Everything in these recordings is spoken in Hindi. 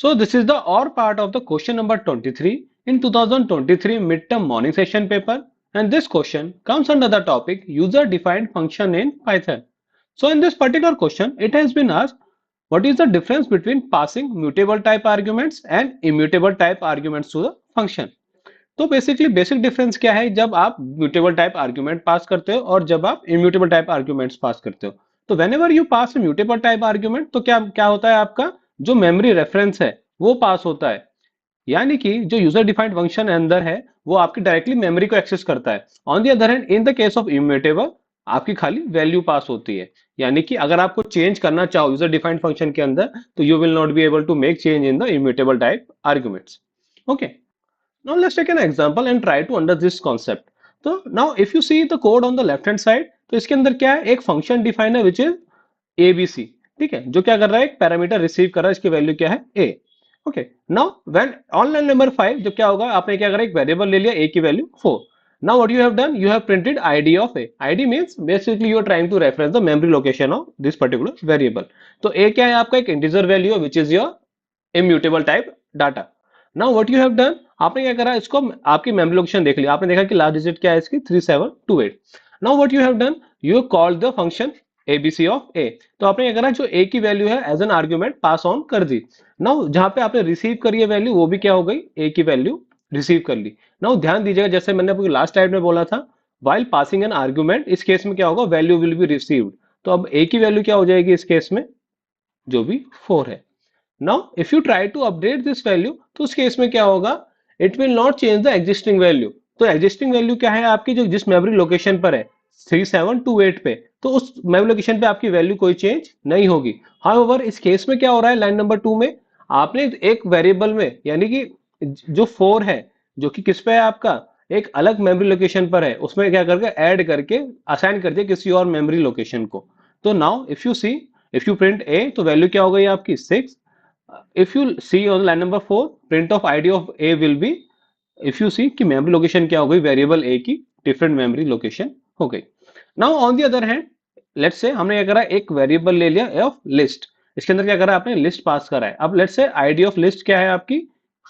So this is the or part of the question number 23 in 2023 midterm morning session paper, and this question comes under the topic user defined function in Python. So in this particular question it has been asked what is the difference between passing mutable type arguments and immutable type arguments to the function. तो बेसिकली बेसिक डिफरेंस क्या है जब आप म्यूटेबल टाइप आर्ग्यूमेंट पास करते हो और जब आप इम्यूटेबल टाइप आर्ग्यूमेंट्स पास करते हो। तो when ever you pass mutable type argument तो क्या क्या होता है, आपका जो मेमोरी रेफरेंस है वो पास होता है, यानी कि जो यूजर डिफाइंड फंक्शन अंदर है वो आपकी डायरेक्टली मेमोरी को एक्सेस करता है। On the other hand in the case of immutable आपकी खाली वैल्यू पास होती है, यानी कि अगर आपको चेंज करना चाहो यूजर डिफाइंड फंक्शन के अंदर तो you will not be able to make change in the immutable type arguments. Okay, now let's take an example and try to understand this concept. So now if you see the code on the left hand side, तो इसके अंदर क्या है, एक फंक्शन डिफाइन है विच इज abc, ठीक है, जो क्या कर रहा है, एक पैरामीटर रिसीव कर रहा है, इसकी वैल्यू क्या है a। Okay, now when on line number 5 जब क्या होगा, आपने क्या करा, एक वेरिएबल ले लिया a की value 4। now what you have done, you have printed id of a। id means basically you are trying to reference the memory location of this particular variable। तो a क्या है, आपका एक इंटीजर वैल्यू है which is your immutable type data। Now what you have done, आपने क्या करा, इसको आपकी मेमोरी लोकेशन देख लिया, आपने देखा कि लास्ट डिजिट क्या है इसकी 3728। Now what you have done, you called the function ABC of A. तो आपने क्या करा, जो ए की वैल्यू है as an argument pass on कर दी। नाउ जहां पे आपने रिसीव करी है वैल्यू वो भी क्या हो गई, ए की वैल्यू रिसीव कर ली। नाउ ध्यान दीजिएगा, जैसे मैंने आपको लास्ट टाइम में बोला था, वाइल पासिंग एन आर्ग्यूमेंट इस केस में क्या होगा, वैल्यू विल बी रिसीव्ड। तो अब ए की वैल्यू क्या हो जाएगी इस केस में, जो भी 4 है। Now if you try to update this value तो उस केस में क्या होगा, it will not change the existing value. तो एग्जिस्टिंग वैल्यू क्या है आपकी, जो जिस मेमोरी लोकेशन पर है 3728 पे, तो उस मेमोरी लोकेशन पे आपकी वैल्यू कोई चेंज नहीं होगी। हाउएवर इस केस में क्या हो रहा है, लाइन नंबर 2 में आपने एक वेरिएबल में, यानी कि जो 4 है जो कि किस पे है आपका, एक अलग मेमोरी लोकेशन पर है, उसमें क्या करके ऐड करके असाइन कर दिया किसी और मेमोरी लोकेशन को। तो now if you see, if you print A तो वैल्यू क्या हो गई आपकी 6। if you see on line number 4 print of id of a will be, if you see कि मेमोरी लोकेशन क्या हो गई, वेरिएबल a की डिफरेंट मेमोरी लोकेशन हो गई। Now on the other hand let's say हमने क्या करा, एक वेरिएबल ले लिया ऑफ लिस्ट, इसके अंदर क्या करा आपने, लिस्ट पास करा है। अब let's say ID of list क्या है आपकी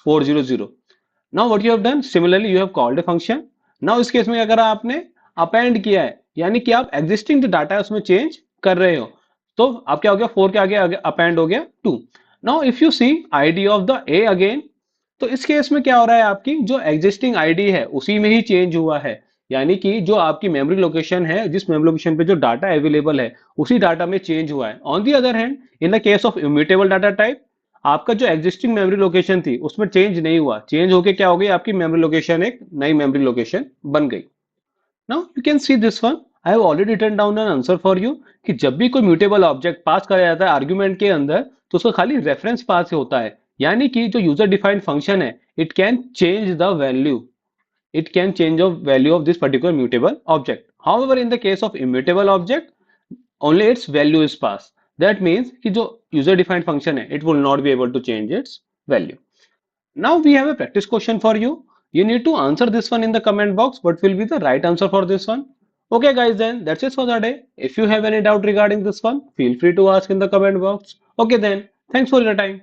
400। Now what you have done, similarly you have called a function. Now इस केस में क्या करा आपने, अपेंड किया है, यानी कि आप एग्जिस्टिंग जो डाटा है उसमें चेंज कर रहे हो। तो अब क्या हो गया, 4 के आगे अपेंड हो गया 2। Now if you see ID of the A again, तो इस केस में क्या हो रहा है, आपकी जो एग्जिस्टिंग आईडी है उसी में ही चेंज हुआ है, यानी कि जो आपकी मेमोरी लोकेशन है, जिस मेमोरी लोकेशन पे जो डाटा अवेलेबल है उसी डाटा में चेंज हुआ है। On the other hand in the case of immutable data type, आपका जो एग्जिस्टिंग मेमोरी लोकेशन थी उसमें चेंज नहीं हुआ, चेंज होके क्या हो गई, आपकी मेमोरी लोकेशन एक नई मेमोरी लोकेशन बन गई। Now you can see this one, I have already written down an answer for you, कि जब भी कोई म्यूटेबल ऑब्जेक्ट पास करा जाता है आर्ग्यूमेंट के अंदर तो उसका खाली रेफरेंस पास होता है, यानी कि जो यूजर डिफाइंड फंक्शन है it can change the value, it can change the value of this particular mutable object। However, in the case of immutable object, only its value is passed। That means कि जो user defined function है, it will not be able to change its value। Now we have a practice question for you। You need to answer this one in the comment box. What will be the right answer for this one? Okay, guys, then that's it for the day. If you have any doubt regarding this one, feel free to ask in the comment box. Okay, then thanks for your time.